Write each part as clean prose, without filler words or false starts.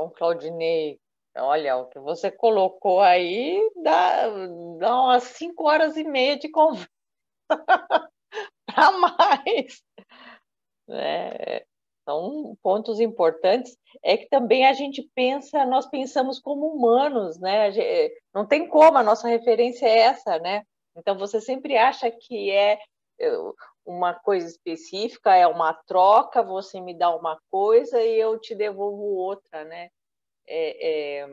Então, Claudinei, olha, o que você colocou aí dá umas 5 horas e meia de conversa a mais, né? São pontos importantes. É que também a gente pensa, nós pensamos como humanos, né? Não tem como, a nossa referência é essa, né? Então você sempre acha que é uma coisa específica, é uma troca, você me dá uma coisa e eu te devolvo outra, né? É, é,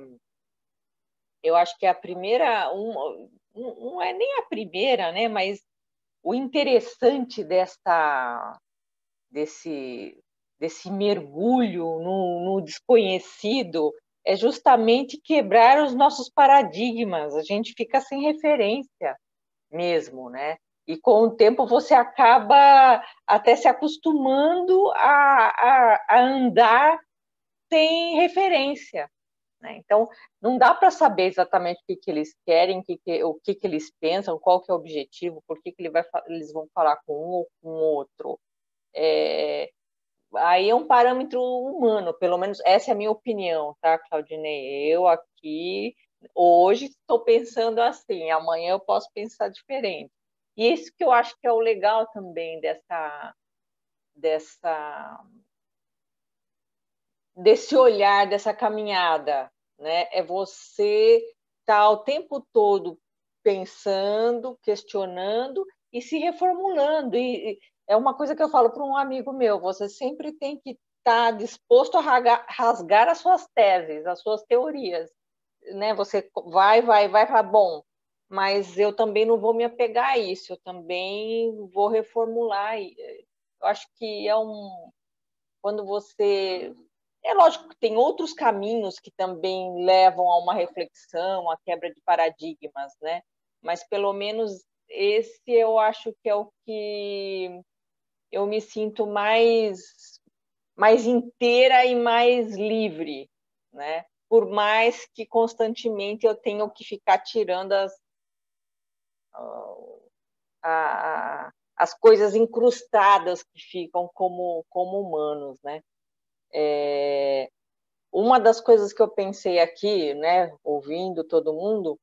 eu acho que a primeira, não é nem a primeira, né? Mas o interessante desse, desse mergulho no desconhecido é justamente quebrar os nossos paradigmas. A gente fica sem referência mesmo, né? E com o tempo você acaba até se acostumando a andar sem referência, né? Então, não dá para saber exatamente o que, que eles querem, o que, que eles pensam, qual que é o objetivo, por que, que eles vão falar com um ou com o outro. É, aí é um parâmetro humano, pelo menos essa é a minha opinião, tá, Claudinei? Eu aqui, hoje, estou pensando assim, amanhã eu posso pensar diferente. E isso que eu acho que é o legal também dessa, desse olhar, dessa caminhada, né? É você estar o tempo todo pensando, questionando e se reformulando. E é uma coisa que eu falo para um amigo meu: você sempre tem que estar disposto a rasgar as suas teses, as suas teorias, né? Você vai falar, bom, mas eu também não vou me apegar a isso, eu também vou reformular. Eu acho que é quando você. É lógico que tem outros caminhos que também levam a uma reflexão, a quebra de paradigmas, né? Mas pelo menos esse eu acho que é o que eu me sinto mais inteira e mais livre, né? Por mais que constantemente eu tenha que ficar tirando as coisas incrustadas que ficam como humanos, né? Uma das coisas que eu pensei aqui, né, ouvindo todo mundo,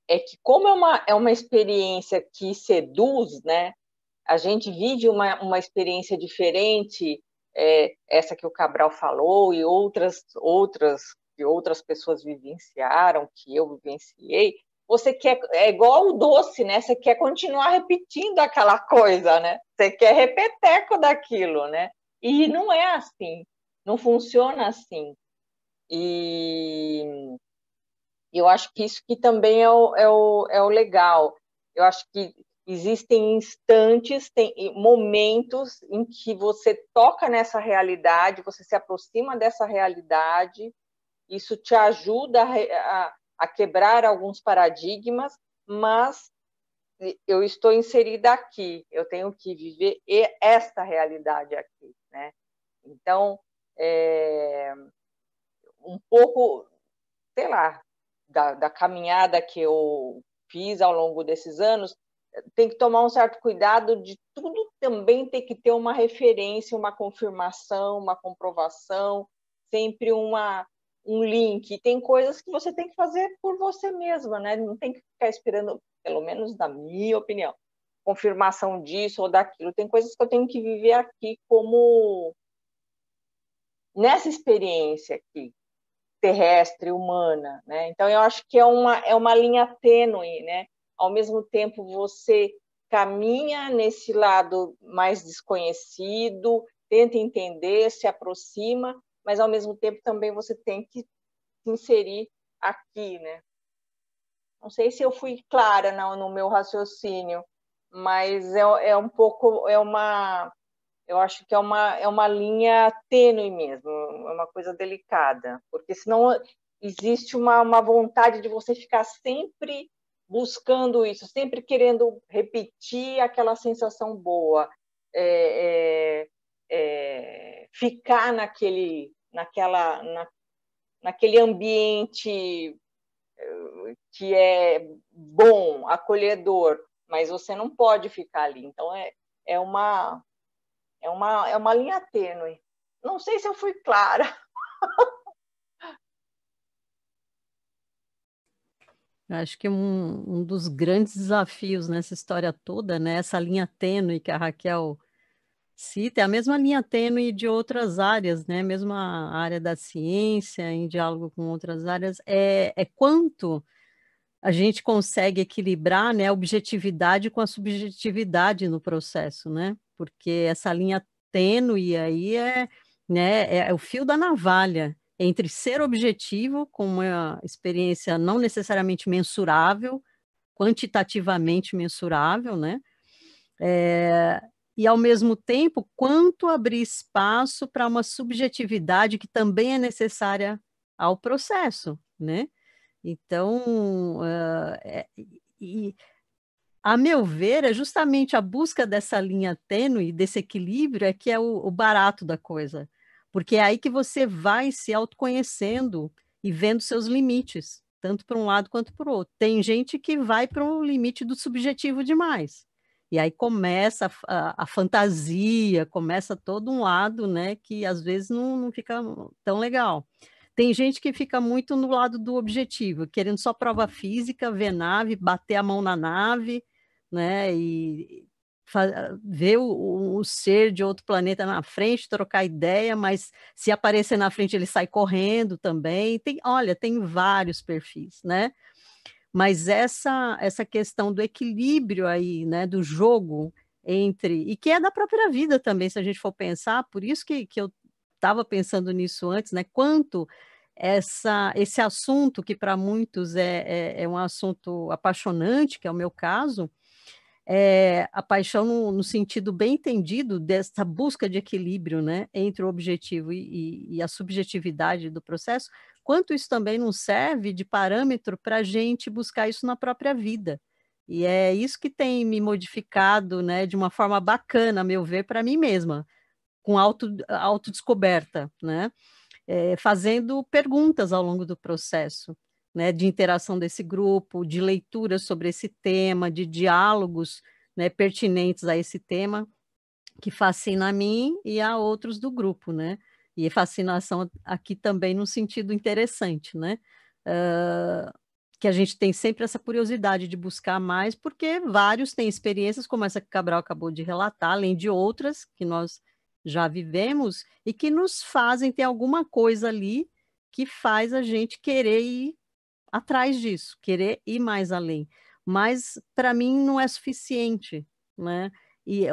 é que como é uma experiência que seduz, né, a gente vive uma experiência diferente, essa que o Cabral falou e outras que outras pessoas vivenciaram, que eu vivenciei, você quer, é igual o doce, né? Você quer continuar repetindo aquela coisa, né? Você quer repeteco daquilo, né? E não é assim, não funciona assim. E eu acho que isso que também é o legal. Eu acho que existem instantes, tem momentos em que você toca nessa realidade, você se aproxima dessa realidade, isso te ajuda a quebrar alguns paradigmas, mas eu estou inserida aqui, eu tenho que viver esta realidade aqui, né? Então, um pouco, sei lá, da caminhada que eu fiz ao longo desses anos, tem que tomar um certo cuidado de tudo também ter que ter uma referência, uma confirmação, uma comprovação, sempre um link. Tem coisas que você tem que fazer por você mesma, né? Não tem que ficar esperando, pelo menos na minha opinião, confirmação disso ou daquilo. Tem coisas que eu tenho que viver aqui como nessa experiência aqui terrestre, humana, né? Então eu acho que é uma linha tênue, né? Ao mesmo tempo você caminha nesse lado mais desconhecido, tenta entender, se aproxima, mas ao mesmo tempo também você tem que se inserir aqui, né? Não sei se eu fui clara no meu raciocínio, mas é um pouco, eu acho que é uma linha tênue mesmo, é uma coisa delicada, porque senão existe uma vontade de você ficar sempre buscando isso, sempre querendo repetir aquela sensação boa, ficar naquele ambiente que é bom, acolhedor, mas você não pode ficar ali. Então, é uma é uma linha tênue. Não sei se eu fui clara. Eu acho que um dos grandes desafios nessa história toda, né, essa linha tênue que a Raquel cita, é a mesma linha tênue de outras áreas, né, mesmo a área da ciência, em diálogo com outras áreas, é quanto a gente consegue equilibrar, né, a objetividade com a subjetividade no processo, né? Porque essa linha tênue aí né, é o fio da navalha entre ser objetivo, com uma experiência não necessariamente mensurável, quantitativamente mensurável, né? É, e, ao mesmo tempo, quanto abrir espaço para uma subjetividade que também é necessária ao processo, né? Então, e, a meu ver, é justamente a busca dessa linha tênue, desse equilíbrio, é que é o barato da coisa. Porque é aí que você vai se autoconhecendo e vendo seus limites, tanto para um lado quanto para o outro. Tem gente que vai para um limite do subjetivo demais. E aí começa a fantasia, começa todo um lado, né, que às vezes não fica tão legal. Tem gente que fica muito no lado do objetivo, querendo só prova física, ver nave, bater a mão na nave, né? E ver o ser de outro planeta na frente, trocar ideia, mas se aparecer na frente ele sai correndo também. Olha, tem vários perfis, né? Mas essa questão do equilíbrio aí, né, do jogo entre, e que é da própria vida também, se a gente for pensar, por isso que eu estava pensando nisso antes, né? Quanto esse assunto, que para muitos é um assunto apaixonante, que é o meu caso, a paixão no sentido bem entendido dessa busca de equilíbrio, né, entre o objetivo e a subjetividade do processo, quanto isso também não serve de parâmetro para a gente buscar isso na própria vida. E é isso que tem me modificado, né, de uma forma bacana, a meu ver, para mim mesma, com autodescoberta, né? Fazendo perguntas ao longo do processo, né, de interação desse grupo, de leitura sobre esse tema, de diálogos, né, pertinentes a esse tema, que fascina a mim e a outros do grupo, né? E fascinação aqui também no sentido interessante, né? Uh, que a gente tem sempre essa curiosidade de buscar mais, porque vários têm experiências como essa que Cabral acabou de relatar, além de outras que nós já vivemos e que nos fazem ter alguma coisa ali que faz a gente querer ir atrás disso, querer ir mais além. Mas para mim não é suficiente, né?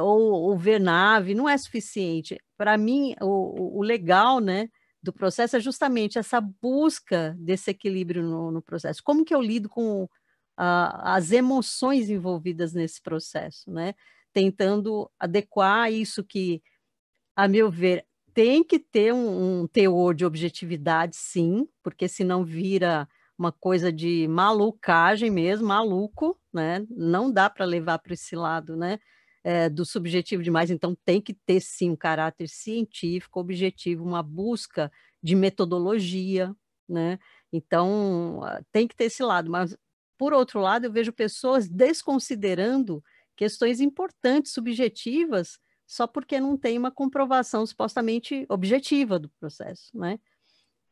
Ou ver nave não é suficiente. Para mim, o legal, né, do processo é justamente essa busca desse equilíbrio no processo. Como que eu lido com as emoções envolvidas nesse processo, né? Tentando adequar isso que, a meu ver, tem que ter um teor de objetividade, sim, porque senão vira uma coisa de malucagem mesmo, maluco, né? Não dá para levar para esse lado, né? Do subjetivo demais, então tem que ter sim um caráter científico, objetivo, uma busca de metodologia, né? Então tem que ter esse lado, mas por outro lado eu vejo pessoas desconsiderando questões importantes, subjetivas, só porque não tem uma comprovação supostamente objetiva do processo, né?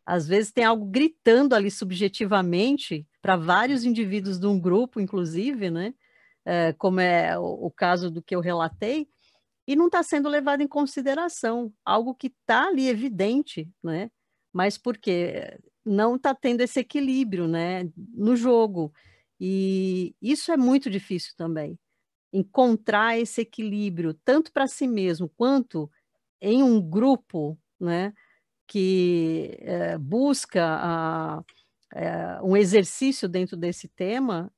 Às vezes tem algo gritando ali subjetivamente para vários indivíduos de um grupo, inclusive, né? Como é o caso do que eu relatei, e não está sendo levado em consideração, algo que está ali evidente, né? Mas porque não está tendo esse equilíbrio, né, no jogo. E isso é muito difícil também, encontrar esse equilíbrio, tanto para si mesmo quanto em um grupo, né, que busca um exercício dentro desse tema,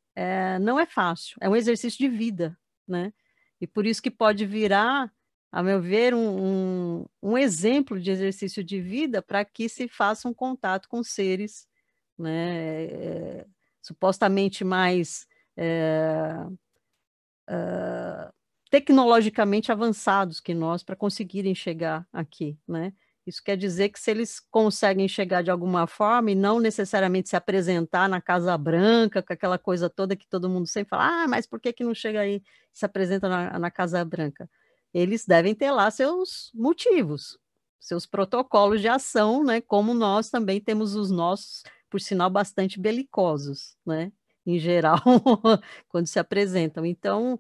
não é fácil, é um exercício de vida, né? E por isso que pode virar, a meu ver, um exemplo de exercício de vida para que se faça um contato com seres, né, supostamente mais tecnologicamente avançados que nós para conseguirem chegar aqui, né? Isso quer dizer que se eles conseguem chegar de alguma forma e não necessariamente se apresentar na Casa Branca, com aquela coisa toda que todo mundo sempre fala, mas por que não chega aí e se apresenta na Casa Branca? Eles devem ter lá seus motivos, seus protocolos de ação, né? Como nós também temos os nossos, por sinal, bastante belicosos, né? em geral, quando se apresentam. Então,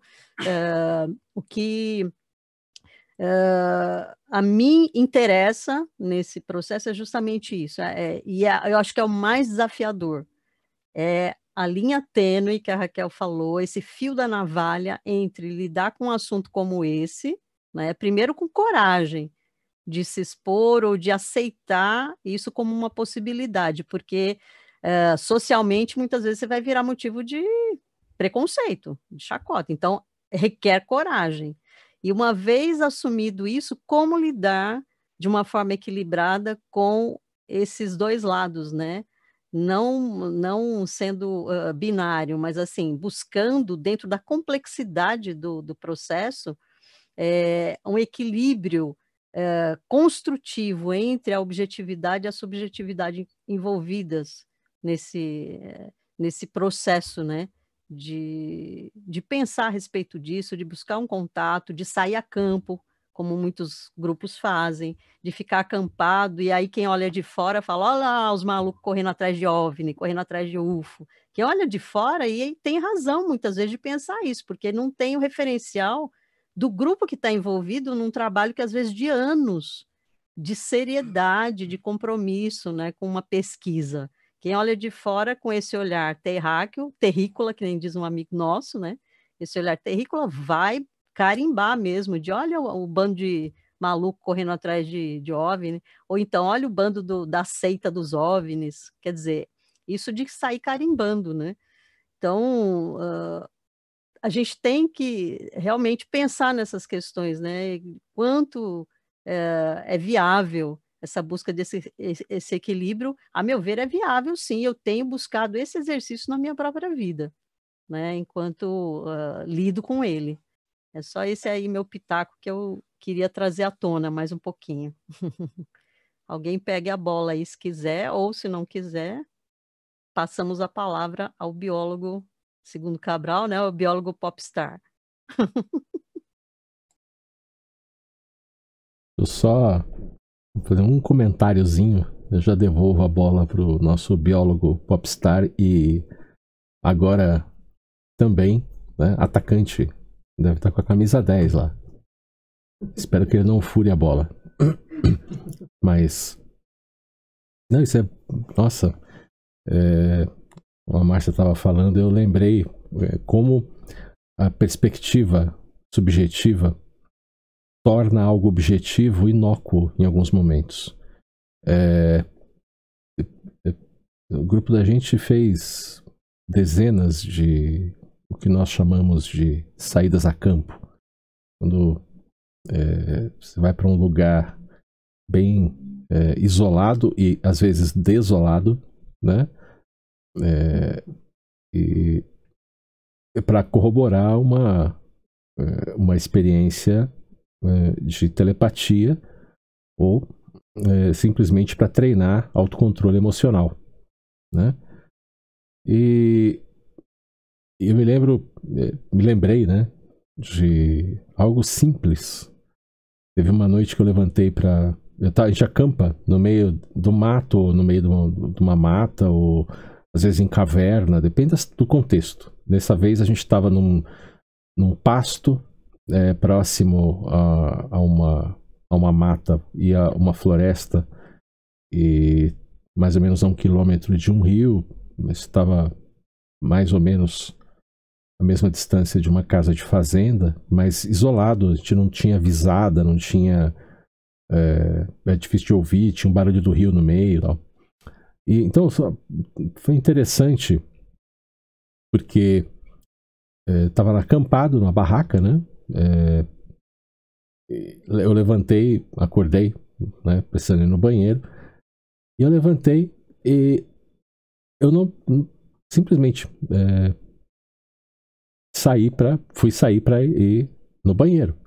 o que a mim interessa nesse processo é justamente isso, eu acho que é o mais desafiador, é a linha tênue que a Raquel falou, esse fio da navalha entre lidar com um assunto como esse, né, primeiro com coragem de se expor ou de aceitar isso como uma possibilidade, porque socialmente muitas vezes você vai virar motivo de preconceito, de chacota, então requer coragem. E uma vez assumido isso, como lidar de uma forma equilibrada com esses dois lados, né? Não sendo binário, mas assim, buscando dentro da complexidade do processo, um equilíbrio construtivo entre a objetividade e a subjetividade envolvidas nesse processo, né? De pensar a respeito disso, de buscar um contato, de sair a campo, como muitos grupos fazem, de ficar acampado, e aí quem olha de fora fala, olha lá os malucos correndo atrás de OVNI, correndo atrás de UFO. Quem olha de fora e tem razão, muitas vezes, de pensar isso, porque não tem o referencial do grupo que está envolvido num trabalho que, às vezes, de anos, de seriedade, de compromisso, né, com uma pesquisa. Quem olha de fora com esse olhar terrícola, que nem diz um amigo nosso, né? Esse olhar terrícola vai carimbar mesmo, de olha o bando de maluco correndo atrás de OVNI, ou então olha o bando da seita dos OVNIs, quer dizer, isso de sair carimbando, né? Então, a gente tem que realmente pensar nessas questões, né? Quanto é viável essa busca esse equilíbrio, a meu ver, é viável, sim. Eu tenho buscado esse exercício na minha própria vida, né? Enquanto lido com ele. É só esse aí meu pitaco que eu queria trazer à tona mais um pouquinho. Alguém pegue a bola aí se quiser, ou se não quiser, passamos a palavra ao biólogo, segundo Cabral, né? O biólogo popstar. Eu só vou fazer um comentáriozinho, eu já devolvo a bola para o nosso biólogo popstar e agora também, né, atacante, deve estar com a camisa 10 lá. Espero que ele não fure a bola. Mas, não, isso é, nossa, a Márcia estava falando, eu lembrei como a perspectiva subjetiva torna algo objetivo inócuo em alguns momentos. O grupo da gente fez dezenas de o que nós chamamos de saídas a campo. Quando você vai para um lugar bem isolado e às vezes desolado, né? E para corroborar uma experiência de telepatia ou simplesmente para treinar autocontrole emocional, né? E eu me lembrei, né, de algo simples. Teve uma noite que eu levantei a gente acampa no meio do mato, ou no meio de uma mata, ou às vezes em caverna, depende do contexto. Dessa vez a gente estava num pasto próximo a uma mata e a uma floresta, e mais ou menos a 1 quilômetro de um rio, estava mais ou menos a mesma distância de uma casa de fazenda, mas isolado, a gente não tinha visada, não tinha... é difícil de ouvir, tinha um barulho do rio no meio e tal. E, então foi interessante, porque estava acampado numa barraca, né? Eu levantei, acordei, né, precisando ir no banheiro, e eu levantei e eu não simplesmente fui sair para ir no banheiro.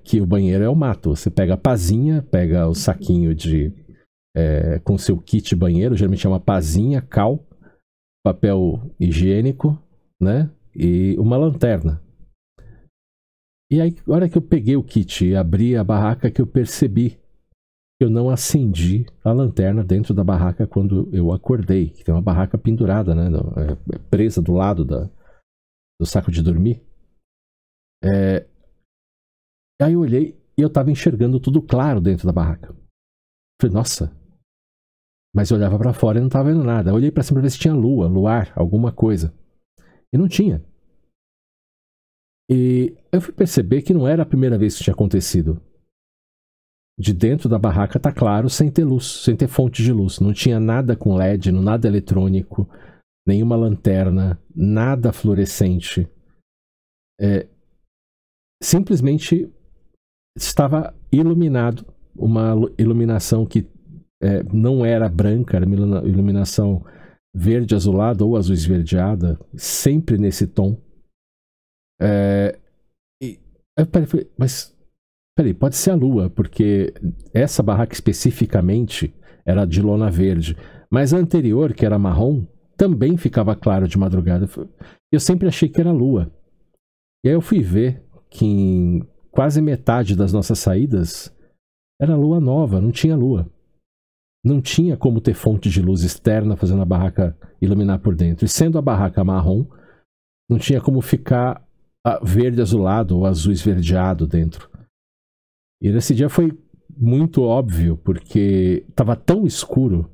Que o banheiro é o mato. Você pega a pazinha, pega o saquinho com seu kit banheiro, geralmente é uma pazinha, cal, papel higiênico, né? E uma lanterna. E aí, na hora que eu peguei o kit e abri a barraca, que eu percebi eu não acendi a lanterna dentro da barraca quando eu acordei. Que tem uma barraca pendurada, né? Presa do lado do saco de dormir. Aí eu olhei e eu tava enxergando tudo claro dentro da barraca. Falei, nossa. Mas eu olhava pra fora e não tava vendo nada. Eu olhei pra cima pra ver se tinha lua, luar, alguma coisa. E não tinha. E eu fui perceber que não era a primeira vez que isso tinha acontecido. De dentro da barraca tá claro, sem ter luz, sem ter fonte de luz. Não tinha nada com LED, nada eletrônico, nenhuma lanterna, nada fluorescente. Simplesmente estava iluminado, uma iluminação que não era branca, era uma iluminação verde azulada ou azul esverdeada, sempre nesse tom. E eu falei, mas peraí, pode ser a lua, porque essa barraca especificamente era de lona verde, mas a anterior, que era marrom, também ficava claro de madrugada. Eu sempre achei que era a lua. E aí eu fui ver que em quase metade das nossas saídas era lua nova, não tinha lua. Não tinha como ter fonte de luz externa fazendo a barraca iluminar por dentro. E sendo a barraca marrom, não tinha como ficar verde azulado ou azul esverdeado dentro. E nesse dia foi muito óbvio, porque estava tão escuro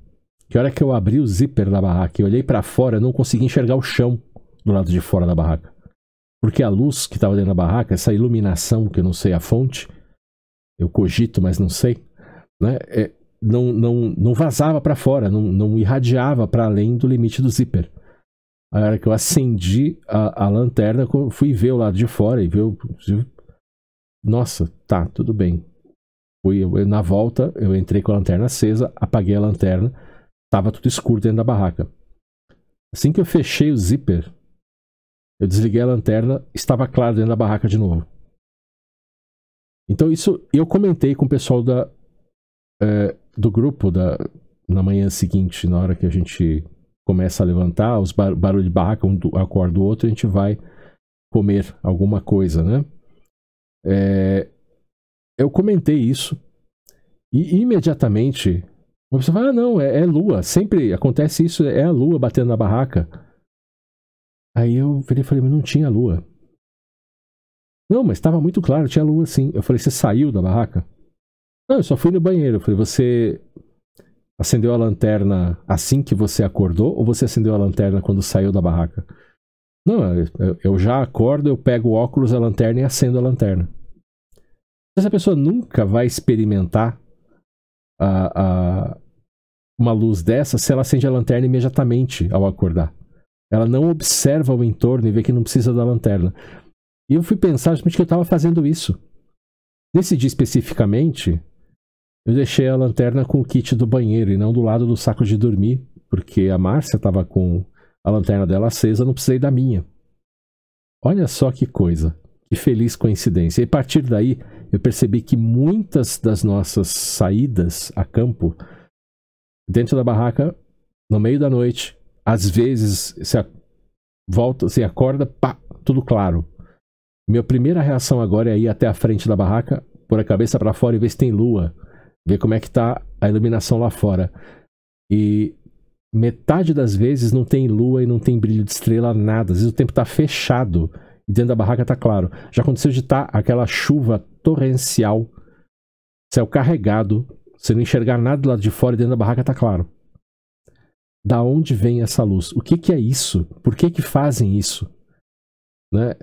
que a hora que eu abri o zíper da barraca e olhei para fora, eu não conseguia enxergar o chão do lado de fora da barraca. Porque a luz que estava dentro da barraca, essa iluminação, que eu não sei a fonte, eu cogito, mas não sei, né? Não vazava para fora, não irradiava para além do limite do zíper. A hora que eu acendi a lanterna, fui ver o lado de fora e ver nossa, tá, tudo bem. Na volta, eu entrei com a lanterna acesa, apaguei a lanterna, tava tudo escuro dentro da barraca. Assim que eu fechei o zíper, eu desliguei a lanterna, estava claro dentro da barraca de novo. Então isso eu comentei com o pessoal do grupo na manhã seguinte, na hora que a gente começa a levantar, os barulhos de barraca, um acorda o outro, a gente vai comer alguma coisa, né? Eu comentei isso e imediatamente uma pessoa fala, não, é lua, sempre acontece isso, é a lua batendo na barraca. Aí eu falei, mas não tinha lua. Não, mas estava muito claro, tinha lua sim. Eu falei, você saiu da barraca? Não, eu só fui no banheiro. Eu falei, você acendeu a lanterna assim que você acordou ou você acendeu a lanterna quando saiu da barraca? Não, eu já acordo, eu pego o óculos, a lanterna e acendo a lanterna. Essa pessoa nunca vai experimentar uma luz dessa se ela acende a lanterna imediatamente ao acordar. Ela não observa o entorno e vê que não precisa da lanterna. E eu fui pensar justamente que eu estava fazendo isso. Nesse dia especificamente, eu deixei a lanterna com o kit do banheiro e não do lado do saco de dormir, porque a Márcia estava com a lanterna dela acesa, eu não precisei da minha. Olha só que coisa, que feliz coincidência. E a partir daí, eu percebi que muitas das nossas saídas a campo, dentro da barraca, no meio da noite, às vezes você acorda, pá, tudo claro. Minha primeira reação agora é ir até a frente da barraca, pôr a cabeça para fora e ver se tem lua, ver como é que tá a iluminação lá fora. E metade das vezes não tem lua e não tem brilho de estrela, nada. Às vezes o tempo tá fechado e dentro da barraca tá claro. Já aconteceu de estar aquela chuva torrencial, céu carregado, você não enxergar nada do lado de fora e dentro da barraca tá claro. Da onde vem essa luz? O que é isso? Por que fazem isso? Né?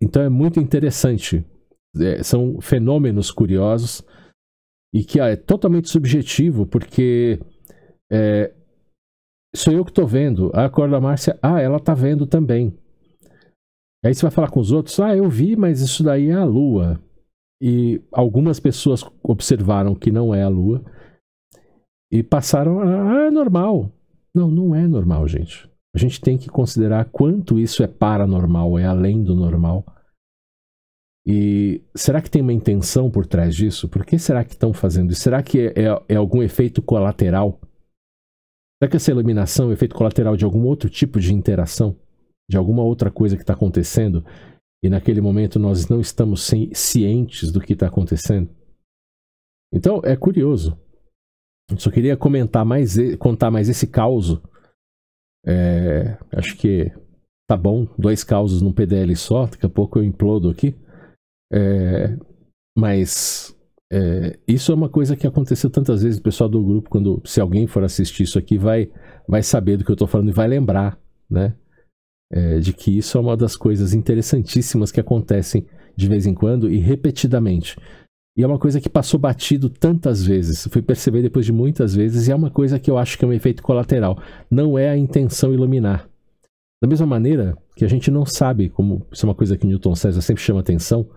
Então é muito interessante. São fenômenos curiosos e que é totalmente subjetivo, porque sou eu que estou vendo. A cor da Márcia, ela está vendo também. Aí você vai falar com os outros, eu vi, mas isso daí é a lua. E algumas pessoas observaram que não é a lua e passaram é normal. Não é normal, gente. A gente tem que considerar quanto isso é paranormal, é além do normal. E será que tem uma intenção por trás disso? Por que será que estão fazendo isso? Será que é algum efeito colateral? Será que essa iluminação é efeito colateral de algum outro tipo de interação? De alguma outra coisa que está acontecendo? E naquele momento nós não estamos cientes do que está acontecendo? Então, é curioso. Eu só queria contar mais esse caos. Acho que tá bom, 2 causos num PDL só, daqui a pouco eu implodo aqui. Mas isso é uma coisa que aconteceu tantas vezes. O pessoal do grupo, se alguém for assistir isso aqui, vai saber do que eu tô falando e vai lembrar, né? De que isso é uma das coisas interessantíssimas que acontecem de vez em quando e repetidamente. E é uma coisa que passou batido tantas vezes. Eu fui perceber depois de muitas vezes, e é uma coisa que eu acho que é um efeito colateral. Não é a intenção iluminar. Da mesma maneira que a gente não sabe, como isso é uma coisa que Newton César sempre chama atenção,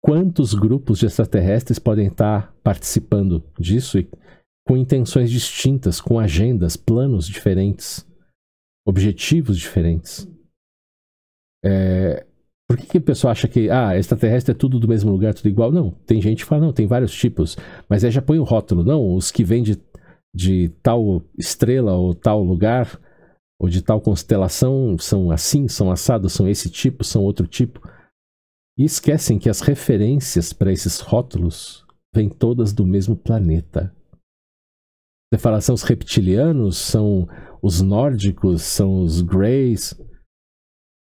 quantos grupos de extraterrestres podem estar participando disso e com intenções distintas, com agendas, planos diferentes, objetivos diferentes. Por que o pessoal acha que extraterrestre é tudo do mesmo lugar, tudo igual? Não, tem gente que fala, não, tem vários tipos, mas aí já põe o rótulo, não, os que vêm de tal estrela ou tal lugar, ou de tal constelação, são assim, são assados, são esse tipo, são outro tipo. E esquecem que as referências para esses rótulos vêm todas do mesmo planeta. Você fala, são os reptilianos, são os nórdicos, são os greys.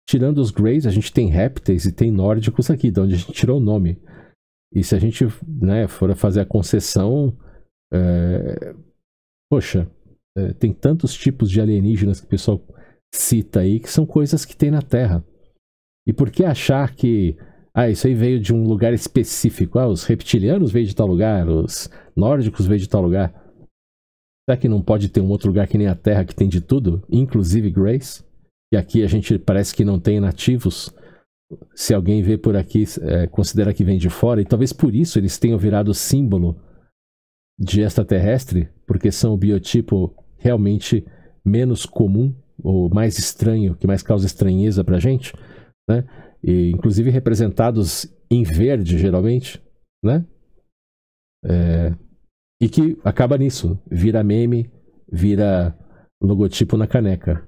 Tirando os greys, a gente tem répteis e tem nórdicos aqui, de onde a gente tirou o nome. E se a gente for fazer a concessão, tem tantos tipos de alienígenas que o pessoal cita aí, que são coisas que tem na Terra. E por que achar que isso aí veio de um lugar específico? Os reptilianos veio de tal lugar, os nórdicos veio de tal lugar. Será que não pode ter um outro lugar que nem a Terra, que tem de tudo, inclusive greys? E aqui a gente parece que não tem nativos. Se alguém vê por aqui, considera que vem de fora. E talvez por isso eles tenham virado símbolo de extraterrestre, porque são o biotipo realmente menos comum, ou mais estranho, que mais causa estranheza pra gente, né? E, inclusive representados em verde, geralmente, né? E que acaba nisso. Vira meme, vira logotipo na caneca.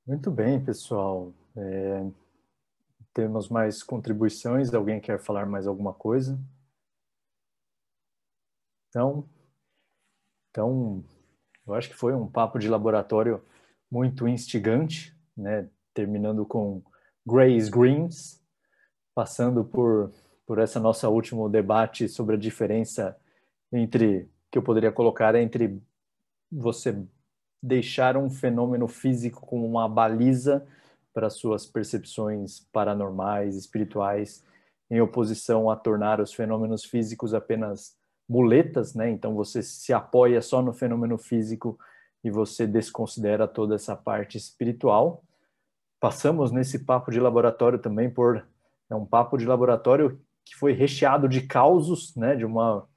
Muito bem, pessoal. Temos mais contribuições? Alguém quer falar mais alguma coisa? Então, eu acho que foi um papo de laboratório muito instigante, né? Terminando com Greys Greens, passando por essa nossa último debate sobre a diferença que eu poderia colocar entre você deixar um fenômeno físico como uma baliza para suas percepções paranormais, espirituais, em oposição a tornar os fenômenos físicos apenas muletas, né? Então você se apoia só no fenômeno físico e você desconsidera toda essa parte espiritual. Passamos nesse papo de laboratório também por um papo de laboratório que foi recheado de causos, né? De uma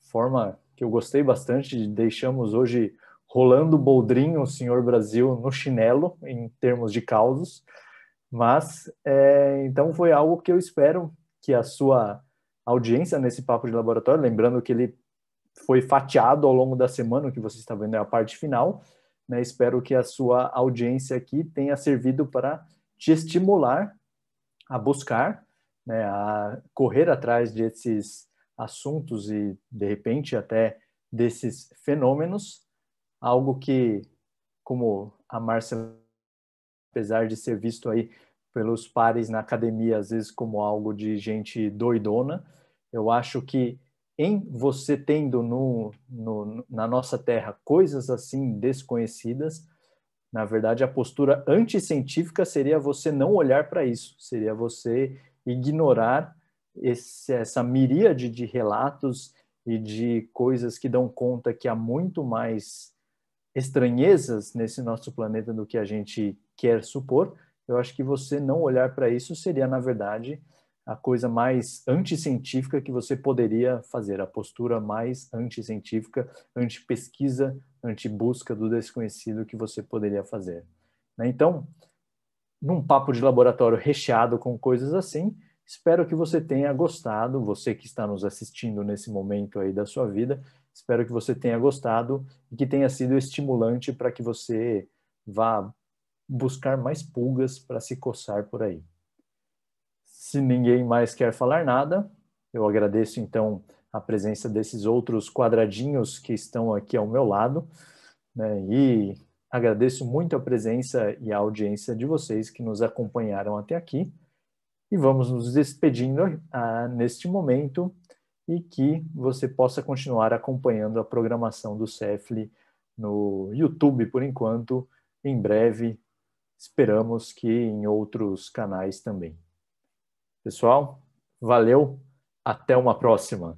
forma que eu gostei bastante. Deixamos hoje rolando boldrinho o Senhor Brasil no chinelo, em termos de causos. Mas, então foi algo que eu espero que a sua audiência nesse papo de laboratório, lembrando que ele foi fatiado ao longo da semana, o que você está vendo é a parte final, né? Espero que a sua audiência aqui tenha servido para te estimular a buscar, né, a correr atrás desses assuntos e, de repente, até desses fenômenos, algo que, como a Márcia, apesar de ser visto aí pelos pares na academia, às vezes como algo de gente doidona, eu acho que em você tendo na nossa Terra coisas assim desconhecidas, na verdade a postura anticientífica seria você não olhar para isso, seria você ignorar essa miríade de relatos e de coisas que dão conta que há muito mais estranhezas nesse nosso planeta do que a gente quer supor. Eu acho que você não olhar para isso seria, na verdade, a coisa mais anticientífica que você poderia fazer, a postura mais anticientífica, anti-pesquisa, anti-busca do desconhecido que você poderia fazer. Então, num papo de laboratório recheado com coisas assim, espero que você tenha gostado, você que está nos assistindo nesse momento aí da sua vida, espero que você tenha gostado e que tenha sido estimulante para que você vá buscar mais pulgas para se coçar por aí. Se ninguém mais quer falar nada, eu agradeço então a presença desses outros quadradinhos que estão aqui ao meu lado, né? E agradeço muito a presença e a audiência de vocês que nos acompanharam até aqui. E vamos nos despedindo neste momento e que você possa continuar acompanhando a programação do Cefli no YouTube por enquanto. Em breve, esperamos que em outros canais também. Pessoal, valeu, até uma próxima.